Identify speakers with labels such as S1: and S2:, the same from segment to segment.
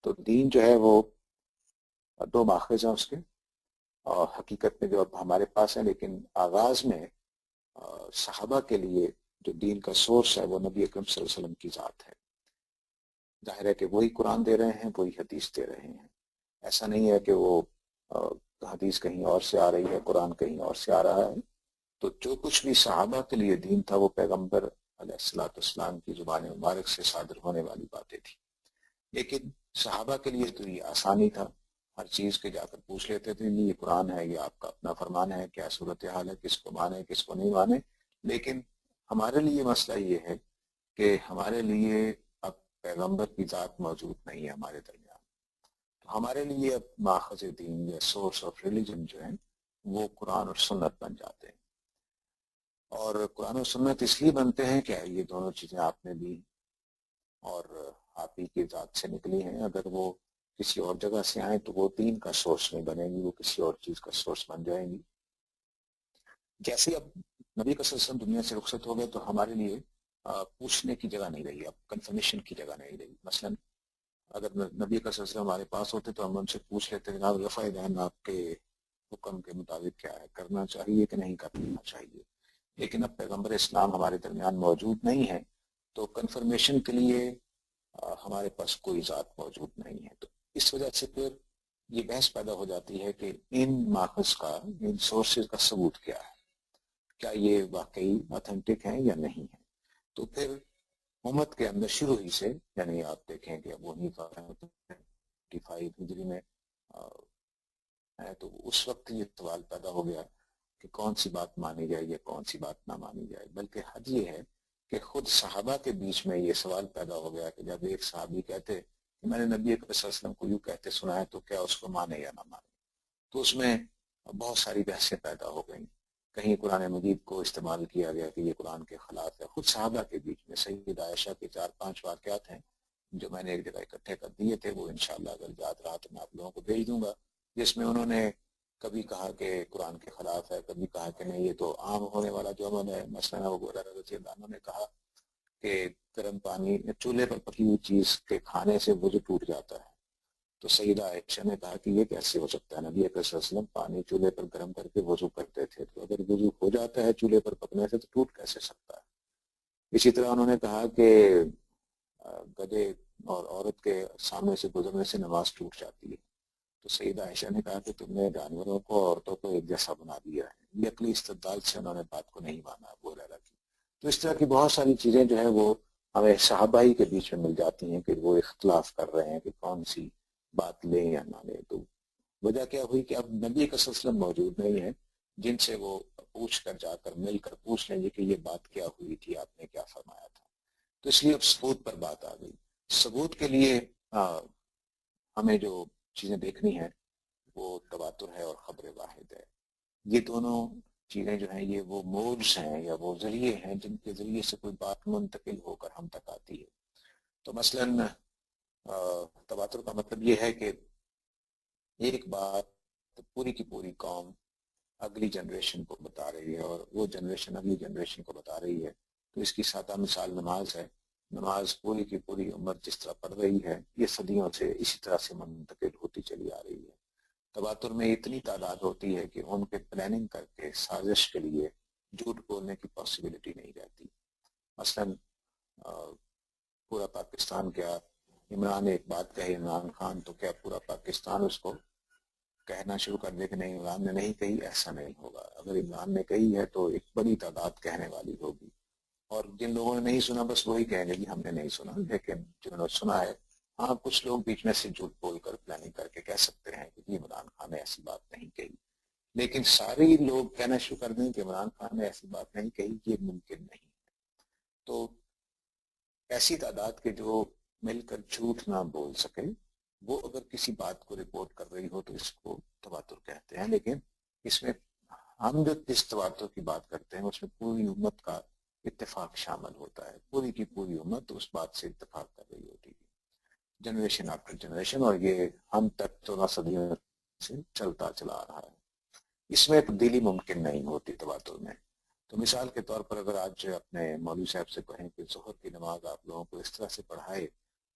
S1: تو دین جو ہے وہ دو ماخذ ہیں اس کے، اور حقیقت میں جو اب ہمارے پاس ہے، لیکن آغاز میں صحابہ کے لیے جو دین کا سورس ہے وہ نبی اکرم صلی اللہ علیہ وسلم کی ذات ہے۔ ظاہر ہے کہ وہی قرآن دے رہے ہیں، وہی حدیث دے رہے ہیں۔ ایسا نہیں ہے کہ وہ حدیث کہیں اور سے آ رہی ہے، قرآن کہیں اور سے آ رہا ہے۔ تو جو کچھ بھی صحابہ کے لیے دین تھا وہ پیغمبر علیہ السلام کی زبان مبارک سے صادر ہونے والی باتیں تھیں۔ لیکن صحابہ کے لیے تو یہ آسانی تھا، ہر چیز کے جا کر پوچھ لیتے تھے یہ قرآن ہے، یہ آپ کا اپنا فرمان ہے، کیا صورتحال ہے، کس کو مانے کس کو نہیں مانے۔ لیکن ہمارے لیے مسئلہ یہ ہے کہ ہمارے لیے اب پیغمبر کی ذات موجود نہیں ہے ہمارے درمیان، تو ہمارے لیے اب ماخذ دین یا سورس آف ریلیجن جو ہے وہ قرآن اور سنت بن جاتے ہیں۔ اور قرآن و سنت اس لیے بنتے ہیں کہ یہ دونوں چیزیں آپ نے دی اور آپ ہی کی ذات سے نکلی ہیں۔ اگر وہ کسی اور جگہ سے آئیں تو وہ دین کا سورس نہیں بنے گی، وہ کسی اور چیز کا سورس بن جائیں گی۔ جیسے اب نبی صلی اللہ علیہ وسلم دنیا سے رخصت ہو گئے تو ہمارے لیے پوچھنے کی جگہ نہیں رہی، اب کنفرمیشن کی جگہ نہیں رہی۔ مثلا اگر نبی صلی اللہ علیہ وسلم ہمارے پاس ہوتے تو ہم ان سے پوچھ لیتے جناب رفع دین آپ کے حکم کے مطابق کیا ہے، کرنا چاہیے کہ نہیں کرنا چاہیے۔ لیکن اب پیغمبر اسلام ہمارے درمیان موجود نہیں ہے تو کنفرمیشن کے لیے ہمارے پاس کوئی ذات موجود نہیں ہے۔ تو اس وجہ سے پھر یہ بحث پیدا ہو جاتی ہے کہ ان ماخذ کا، ان سورسز کا ثبوت کیا ہے، کیا یہ واقعی اوتھینٹک ہیں یا نہیں ہے۔ تو پھر امت کے اندر شروع ہی سے، یعنی آپ دیکھیں کہ ابو حنیفہ 55 ہجری میں ہے، تو اس وقت یہ سوال پیدا ہو گیا کہ کون سی بات مانی جائے یا کون سی بات نہ مانی جائے۔ بلکہ حد یہ ہے کہ خود صحابہ کے بیچ میں یہ سوال پیدا ہو گیا کہ جب ایک صحابی کہتے کہ میں نے نبی اکرم صلی اللہ علیہ وسلم کو یوں کہتے سنا ہے تو کیا اس کو مانے یا نہ مانے۔ تو اس میں بہت ساری بحثیں پیدا ہو گئیں، کہیں قرآن مجید کو استعمال کیا گیا کہ یہ قرآن کے خلاف ہے۔ خود صحابہ کے بیچ میں سیدہ عائشہ کے 4-5 واقعات ہیں جو میں نے ایک جگہ اکٹھے کر دیے تھے، وہ انشاءاللہ اگر یاد رہا تو میں آپ لوگوں کو بھیج دوں گا، جس میں انہوں نے کبھی کہا کہ قرآن کے خلاف ہے، کبھی کہا کہ نہیں یہ تو عام ہونے والا جو عمل ہے۔ مثلا ابو ہریرہ رضی اللہ عنہ نے کہا کہ گرم پانی چولہے پر پکی ہوئی چیز کے کھانے سے وضو ٹوٹ جاتا ہے، تو سیدہ عائشہ نے کہا کہ یہ کیسے ہو سکتا ہے، نبی اکرم صلی اللہ علیہ وسلم پانی چولہے پر گرم کر کے وضو کرتے تھے، تو اگر وضو ہو جاتا ہے چولہے پر پکنے سے تو ٹوٹ کیسے سکتا ہے۔ اسی طرح انہوں نے کہا کہ گدھے اور عورت کے سامنے سے گزرنے سے نماز ٹوٹ جاتی ہے، تو سیدہ عائشہ نے کہا کہ تم نے جانوروں کو عورتوں کو ایک جیسا بنا دیا ہے۔ یہ عقلی استدلال سے انہوں نے بات کو نہیں مانا ابو ہریرہ کی۔ تو اس طرح کی بہت ساری چیزیں جو ہیں وہ ہمیں صحابہ ہی کے بیچ میں مل جاتی ہیں کہ وہ اختلاف کر رہے ہیں کہ کون سی بات لیں یا نہ لیں۔ تو وجہ کیا ہوئی کہ اب نبی کا سلسلہ موجود نہیں ہے جن سے وہ پوچھ کر جا کر مل کر پوچھ لیں گے کہ یہ بات کیا ہوئی تھی، آپ نے کیا فرمایا تھا۔ تو اس لیے اب ثبوت پر بات آ گئی۔ ثبوت کے لیے ہمیں جو چیزیں دیکھنی ہیں وہ تواتر ہے اور خبر واحد ہے۔ یہ دونوں چیزیں جو ہیں یہ وہ موڈز ہیں یا وہ ذریعے ہیں جن کے ذریعے سے کوئی بات منتقل ہو کر ہم تک آتی ہے۔ تو مثلا تواتر کا مطلب یہ ہے کہ ایک بات پوری کی پوری قوم اگلی جنریشن کو بتا رہی ہے اور وہ جنریشن اگلی جنریشن کو بتا رہی ہے۔ تو اس کی سادہ مثال نماز ہے۔ نماز پوری کی پوری امت جس طرح پڑھ رہی ہے یہ صدیوں سے اسی طرح سے منتقل ہوتی چلی آ رہی ہے۔ تواتر میں اتنی تعداد ہوتی ہے کہ ان کے پلاننگ کر کے سازش کے لیے جھوٹ بولنے کی پاسبلٹی نہیں رہتی۔ مثلا پورا پاکستان، کیا عمران ایک بات کہے عمران خان تو کیا پورا پاکستان اس کو کہنا شروع کر دے کہ نہیں عمران نے نہیں کہی؟ ایسا نہیں ہوگا۔ اگر عمران نے کہی ہے تو ایک بڑی تعداد کہنے والی ہوگی، اور جن لوگوں نے نہیں سنا بس وہی کہیں گے کہ ہم نے نہیں سنا۔ لیکن جنہوں نے سنا ہے، ہاں کچھ لوگ بیچ میں سے جھوٹ بول کر پلاننگ کر کے کہہ سکتے ہیں کہ عمران خان نے ایسی بات نہیں کہی، لیکن سارے لوگ کہنا شروع کر دیں کہ عمران خان نے ایسی بات نہیں کہی، یہ ممکن نہیں۔ تو ایسی تعداد کے جو مل کر جھوٹ نہ بول سکے وہ اگر کسی بات کو رپورٹ کر رہی ہو تو اس کو تواتر کہتے ہیں۔ لیکن اس میں ہم جو جس تواتر کی بات کرتے ہیں اس میں پوری امت کا اتفاق شامل ہوتا ہے، پوری کی پوری امت اس بات سے اتفاق کر رہی ہوتی ہے، جنریشن آفٹر جنریشن، اور یہ ہم تک 14 صدیوں سے چلتا چلا آ رہا ہے۔ اس میں تبدیلی ممکن نہیں ہوتی تواتر میں۔ تو مثال کے طور پر اگر آج اپنے مولوی صاحب سے کہیں کہ ظہر کی نماز آپ لوگوں کو اس طرح سے پڑھائے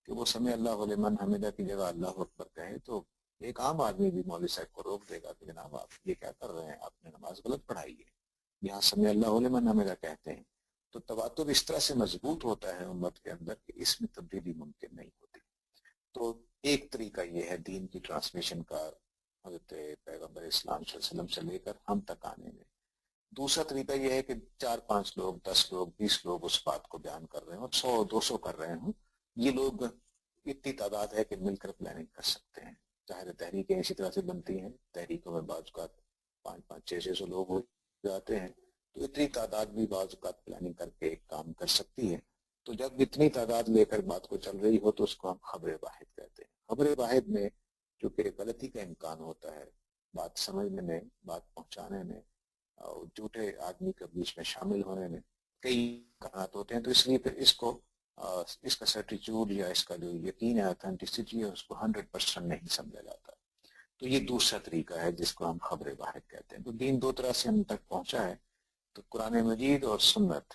S1: کہ وہ سمع اللہ لمن حمدہ کی جگہ اللہ اکبر کہے تو ایک عام آدمی بھی مولوی صاحب کو روک دے گا کہ جناب آپ یہ کیا کر رہے ہیں، آپ نے نماز غلط پڑھائی ہے، یہاں سمع اللہ لمن حمدہ کہتے ہیں۔ تو تواتر اس طرح سے مضبوط ہوتا ہے امت کے اندر کہ اس میں تبدیلی ممکن نہیں ہوتی۔ تو ایک طریقہ یہ ہے دین کی ٹرانسمیشن کا حضرت پیغمبر اسلام صلی اللہ علیہ وسلم سے لے کر ہم تک آنے میں۔ دوسرا طریقہ یہ ہے کہ 4-5 لوگ، 10 لوگ، 20 لوگ اس بات کو بیان کر رہے ہوں، 100-200 کر رہے ہوں، یہ لوگ اتنی تعداد ہے کہ مل کر پلاننگ کر سکتے ہیں۔ ظاہر تحریکیں اسی طرح سے بنتی ہیں، تحریکوں میں بعض اوقات 500-600 لوگ ہو جاتے ہیں، تو اتنی تعداد بھی بعض اوقات پلاننگ کر کے ایک کام کر سکتی ہے۔ تو جب اتنی تعداد لے کر بات کو چل رہی ہو تو اس کو ہم خبر واحد کہتے ہیں۔ خبر واحد میں چونکہ غلطی کا امکان ہوتا ہے، بات سمجھنے میں، بات پہنچانے میں، اور جھوٹے آدمی کے بیچ میں شامل ہونے میں کئی امکانات ہوتے ہیں، تو اس لیے پھر اس کا سرٹیچیوڈ یا اس کا جو یقین ہے، اتھینٹسٹی ہے، اس کو 100% نہیں سمجھا جاتا۔ تو یہ دوسرا طریقہ ہے جس کو ہم خبر واحد کہتے ہیں۔ تو دین دو طرح سے ہم تک پہنچا ہے، تو قرآن مجید اور سنت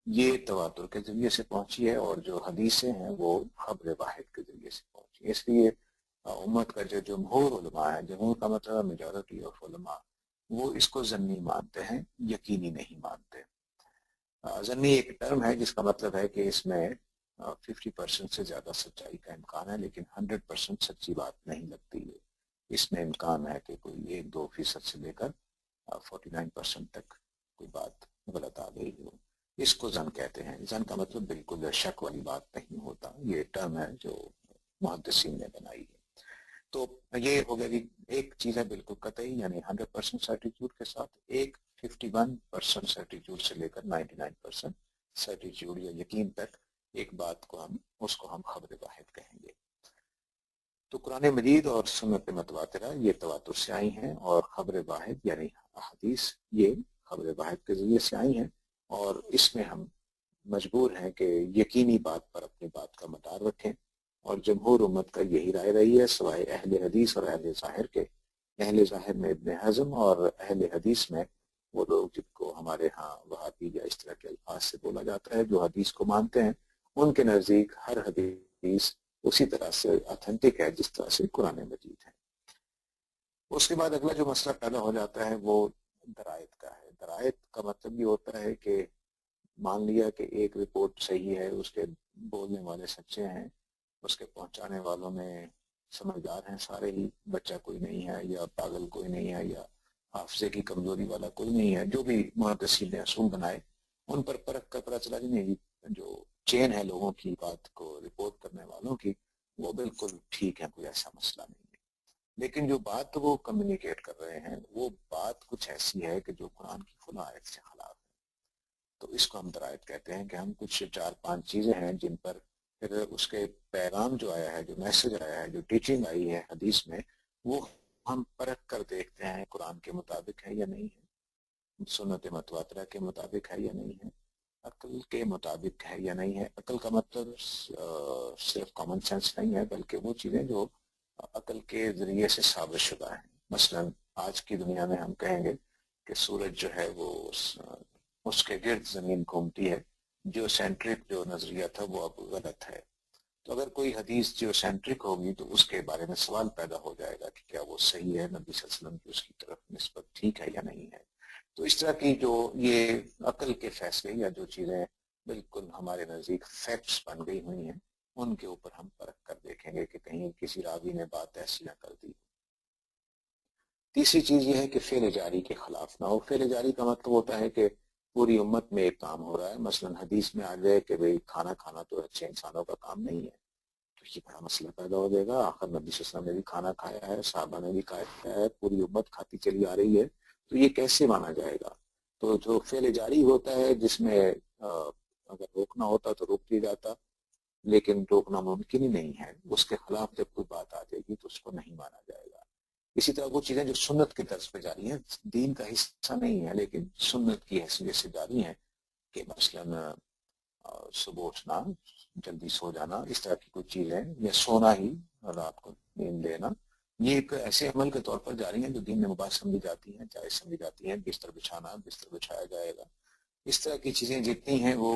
S1: یہ تواتر کے ذریعے سے پہنچی ہے، اور جو حدیثیں ہیں وہ خبر واحد کے ذریعے سے پہنچی۔ اس لیے امت کا جو جمہور علماء ہے، جمہور کا مطلب میجورٹی آف علماء، وہ اس کو ضمنی مانتے ہیں، یقینی نہیں مانتے۔ ضمنی ایک ٹرم ہے جس کا مطلب ہے کہ اس میں 50% سے زیادہ سچائی کا امکان ہے، لیکن 100% سچی بات نہیں لگتی ہے۔ اس میں امکان ہے کہ کوئی 1-2% سے لے کر 49% تک کوئی بات غلط آ گئی ہو۔ اس کو زن کہتے ہیں۔ زن کا مطلب بالکل شک والی بات نہیں ہوتا، یہ ٹرم ہے جو محدثین نے بنائی ہے۔ تو یہ ہو گیا کہ ایک چیز ہے بالکل قطعی، یعنی 100% سرٹیچیوڈ کے ساتھ، ایک 51% سرٹیچیوڈ سے لے کر 99% سرٹیچیوڈ یا یقین تک ایک بات کو اس کو ہم خبر واحد کہیں گے۔ تو قرآن مجید اور سنت متواترہ یہ تواتر سے آئی ہیں، اور خبر واحد یعنی احادیث یہ خبر واحد کے ذریعے سے آئی ہیں، اور اس میں ہم مجبور ہیں کہ یقینی بات پر اپنی بات کا مدار رکھیں، اور جمہور امت کا یہی رائے رہی ہے، سوائے اہل حدیث اور اہل ظاہر کے۔ اہل ظاہر میں ابن حزم، اور اہل حدیث میں وہ لوگ جن کو ہمارے ہاں وہابی یا اس طرح کے الفاظ سے بولا جاتا ہے، جو حدیث کو مانتے ہیں، ان کے نزدیک ہر حدیث اسی طرح سے اتھینٹک ہے جس طرح سے قرآن مجید ہے۔ اس کے بعد اگلا جو مسئلہ پیدا ہو جاتا ہے وہ درایت کا ہے۔ درایت کا مطلب یہ ہوتا ہے کہ مان لیا کہ ایک رپورٹ صحیح ہے، اس کے بولنے والے سچے ہیں، اس کے پہنچانے والوں میں سمجھدار ہیں سارے ہی، بچہ کوئی نہیں ہے، یا پاگل کوئی نہیں ہے، یا حافظے کی کمزوری والا کوئی نہیں ہے، جو بھی محدثین نے اصول بنائے ان پر پرکھ کر پتہ چلا کہ نہیں، جو چین ہے لوگوں کی بات کو رپورٹ کرنے والوں کی، وہ بالکل ٹھیک ہے، کوئی ایسا مسئلہ نہیں ہے۔ لیکن جو بات وہ کمیونیکیٹ کر رہے ہیں وہ بات کچھ ایسی ہے کہ جو قرآن کی فلاں آیت سے خلاف ہے، تو اس کو ہم درایت کہتے ہیں، کہ ہم کچھ 4-5 چیزیں ہیں جن پر پھر اس کے پیغام جو آیا ہے، جو میسج آیا ہے، جو ٹیچنگ آئی ہے حدیث میں، وہ ہم پرکھ کر دیکھتے ہیں قرآن کے مطابق ہے یا نہیں ہے، سنت متواترہ کے مطابق ہے یا نہیں ہے، عقل کے مطابق ہے یا نہیں ہے۔ عقل کا مطلب صرف کامن سینس نہیں ہے، بلکہ وہ چیزیں جو عقل کے ذریعے سے ثابت شدہ ہیں۔ مثلا آج کی دنیا میں ہم کہیں گے کہ سورج جو ہے وہ اس کے گرد زمین گھومتی ہے، جو سینٹرک جو نظریہ تھا وہ اب غلط ہے۔ تو اگر کوئی حدیث جو سینٹرک ہوگی تو اس کے بارے میں سوال پیدا ہو جائے گا کہ کیا وہ صحیح ہے، نبی صلی اللہ علیہ وسلم کی اس کی طرف نسبت ٹھیک ہے یا نہیں ہے۔ تو اس طرح کی جو یہ عقل کے فیصلے یا جو چیزیں بالکل ہمارے نزدیک فیکٹس بن گئی ہوئی ہیں، ان کے اوپر ہم پرکھ کر دیکھیں گے کہ کہیں کسی راوی نے بات ایسی نہ کر دی۔ تیسری چیز یہ ہے کہ فعل جاری کے خلاف نہ ہو۔ فعل جاری کا مطلب ہوتا ہے کہ پوری امت میں ایک کام ہو رہا ہے، مثلا حدیث میں آ جائے کہ بھئی کھانا کھانا تو اچھے انسانوں کا کام نہیں ہے، تو یہ بڑا مسئلہ پیدا ہو جائے گا۔ آخر نبی صلی اللہ علیہ وسلم نے بھی کھانا کھایا ہے، صحابہ نے بھی کھایا ہے، پوری امت کھاتی چلی آ رہی ہے، تو یہ کیسے مانا جائے گا؟ تو جو فعل جاری ہوتا ہے جس میں اگر روکنا ہوتا تو روک دیا جاتا، لیکن روکنا ممکن ہی نہیں ہے، اس کے خلاف جب کوئی بات آ جائے گی تو اس کو نہیں مانا جائے گا۔ اسی طرح وہ چیزیں جو سنت کی طرز پہ جاری ہیں، دین کا حصہ نہیں ہے لیکن سنت کی حیثیت سے جاری ہیں، کہ مثلا صبح اٹھنا، جلدی سو جانا، اس طرح کی کچھ چیزیں، یا سونا ہی، رات کو نیند لینا، یہ ایک ایسے عمل کے طور پر جاری ہیں جو دین میں مباح سمجھی جاتی ہیں، جائز سمجھی جاتی ہیں۔ بستر بچھانا، بستر بچھایا جائے گا، اس طرح کی چیزیں جتنی ہیں وہ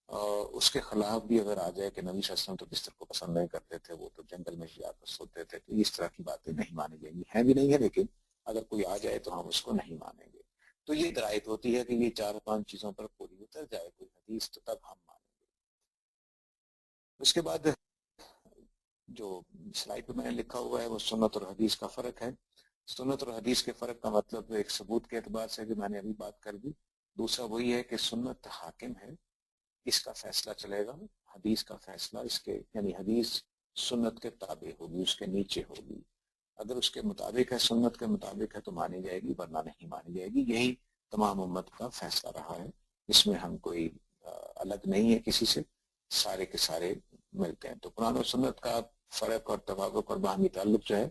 S1: اس کے خلاف بھی اگر آ جائے کہ نبی صلی اللہ علیہ وسلم تو بستر کو پسند نہیں کرتے تھے، وہ تو جنگل میں جا کر سوتے تھے، تو اس طرح کی باتیں نہیں مانی جائیں گی، ہیں بھی نہیں ہے، لیکن اگر کوئی آ جائے تو ہم اس کو نہیں مانیں گے۔ تو یہ درایت ہوتی ہے کہ یہ 4-5 چیزوں پر پوری اتر جائے کوئی حدیث تو تب ہم مانیں گے۔ اس کے بعد جو سلائڈ پہ میں نے لکھا ہوا ہے وہ سنت اور حدیث کا فرق ہے۔ سنت اور حدیث کے فرق کا مطلب ایک ثبوت کے اعتبار سے بھی میں نے ابھی بات کر دی، دوسرا وہی ہے کہ سنت حاکم ہے، اس کا فیصلہ چلے گا، حدیث کا فیصلہ اس کے یعنی حدیث سنت کے تابع ہوگی، اس کے نیچے ہوگی، اگر اس کے مطابق ہے، سنت کے مطابق ہے تو مانی جائے گی، ورنہ نہیں مانی جائے گی۔ یہی تمام امت کا فیصلہ رہا ہے، اس میں ہم کوئی الگ نہیں ہے کسی سے، سارے کے سارے ملتے ہیں۔ تو قرآن و سنت کا فرق اور توافق اور باہمی تعلق جو ہے،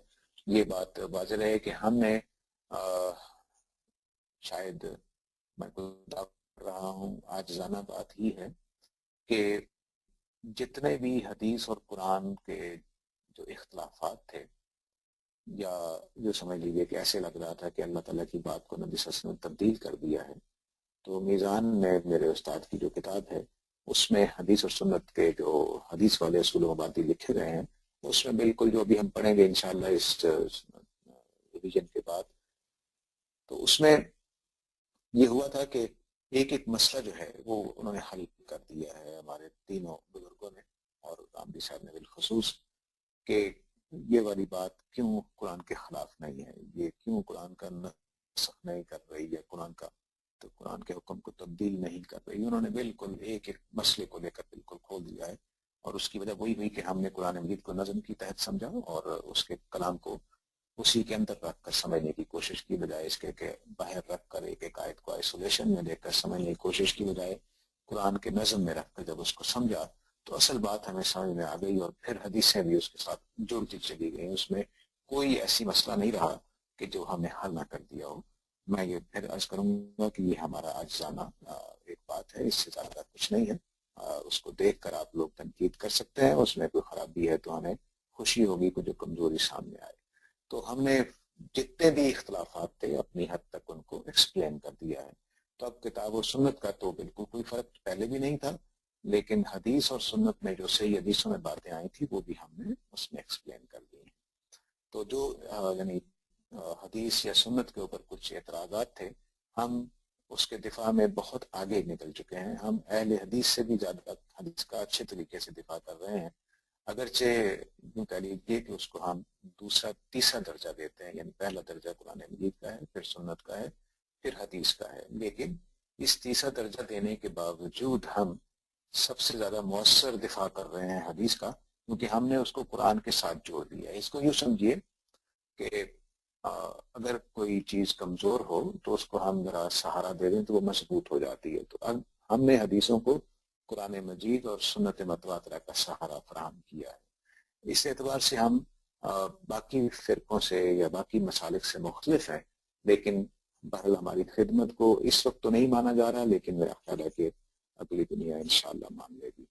S1: یہ بات واضح ہے کہ ہم نے شاید میں کر رہا ہوں عاجزانہ بات ہی ہے کہ جتنے بھی حدیث اور قرآن کے جو اختلافات تھے، یا جو سمجھ لیجیے کہ ایسے لگ رہا تھا کہ اللہ تعالیٰ کی بات کو نبی صلی اللہ علیہ وسلم نے تبدیل کر دیا ہے، تو میزان میں میرے استاد کی جو کتاب ہے اس میں حدیث اور سنت کے جو حدیث والے اصول و مبادی لکھے گئے ہیں، اس میں بالکل جو ابھی ہم پڑھیں گے انشاءاللہ اس ریویژن کے بعد، تو اس میں یہ ہوا تھا کہ ایک ایک مسئلہ جو ہے وہ انہوں نے حل کر دیا ہے ہمارے تینوں بزرگوں نے، اور عامری صاحب نے بالخصوص، کہ یہ والی بات کیوں قرآن کے خلاف نہیں ہے، یہ کیوں قرآن کا نسخ نہیں کر رہی ہے، قرآن کا تو قرآن کے حکم کو تبدیل نہیں کر رہی۔ انہوں نے بالکل ایک ایک مسئلے کو لے کر بالکل کھول دیا ہے، اور اس کی وجہ وہی ہوئی کہ ہم نے قرآن مجید کو نظم کی تحت سمجھا اور اس کے کلام کو اسی کے اندر رکھ کر سمجھنے کی کوشش کی، بجائے اس کے کہ باہر رکھ کر ایک ایک آیت کو آئسولیشن میں دیکھ کر سمجھنے کی کوشش کی، بجائے قرآن کے نظم میں رکھ کر جب اس کو سمجھا تو اصل بات ہمیں سمجھ میں آ گئی، اور پھر حدیثیں بھی اس کے ساتھ جڑتی چلی گئیں، اس میں کوئی ایسی مسئلہ نہیں رہا کہ جو ہمیں حل نہ کر دیا ہو۔ میں یہ پھر عرض کروں گا کہ یہ ہمارا عاجزانہ ایک بات ہے، اس سے زیادہ کچھ نہیں ہے، اس کو دیکھ کر آپ لوگ تنقید کر سکتے ہیں، اس میں کوئی خرابی ہے تو ہمیں خوشی ہوگی کہ جو کمزوری سامنے آئے۔ تو ہم نے جتنے بھی اختلافات تھے اپنی حد تک ان کو ایکسپلین کر دیا ہے۔ تو اب کتاب و سنت کا تو بالکل کوئی فرق پہلے بھی نہیں تھا، لیکن حدیث اور سنت میں جو صحیح حدیثوں میں باتیں آئی تھی وہ بھی ہم نے اس میں ایکسپلین کر دی ہیں۔ تو جو یعنی حدیث یا سنت کے اوپر کچھ اعتراضات تھے، ہم اس کے دفاع میں بہت آگے نکل چکے ہیں، ہم اہل حدیث سے بھی زیادہ حدیث کا اچھے طریقے سے دفاع کر رہے ہیں، اگرچہ یوں کہہ لیجیے کہ اس کو ہم دوسرا تیسرا درجہ دیتے ہیں، یعنی پہلا درجہ قرآن مجید کا ہے، پھر سنت کا ہے، پھر حدیث کا ہے، لیکن اس تیسرا درجہ دینے کے باوجود ہم سب سے زیادہ مؤثر دفاع کر رہے ہیں حدیث کا، کیونکہ ہم نے اس کو قرآن کے ساتھ جوڑ دیا ہے۔ اس کو یوں سمجھیے کہ اگر کوئی چیز کمزور ہو تو اس کو ہم ذرا سہارا دے دیں تو وہ مضبوط ہو جاتی ہے، تو اب ہم نے حدیثوں کو قرآن مجید اور سنت متواترہ کا سہارا فراہم کیا ہے۔ اس اعتبار سے ہم باقی فرقوں سے یا باقی مسالک سے مختلف ہیں، لیکن بہرحال ہماری خدمت کو اس وقت تو نہیں مانا جا رہا، لیکن میرا خیال ہے کہ اگلی دنیا انشاءاللہ مان لے گی۔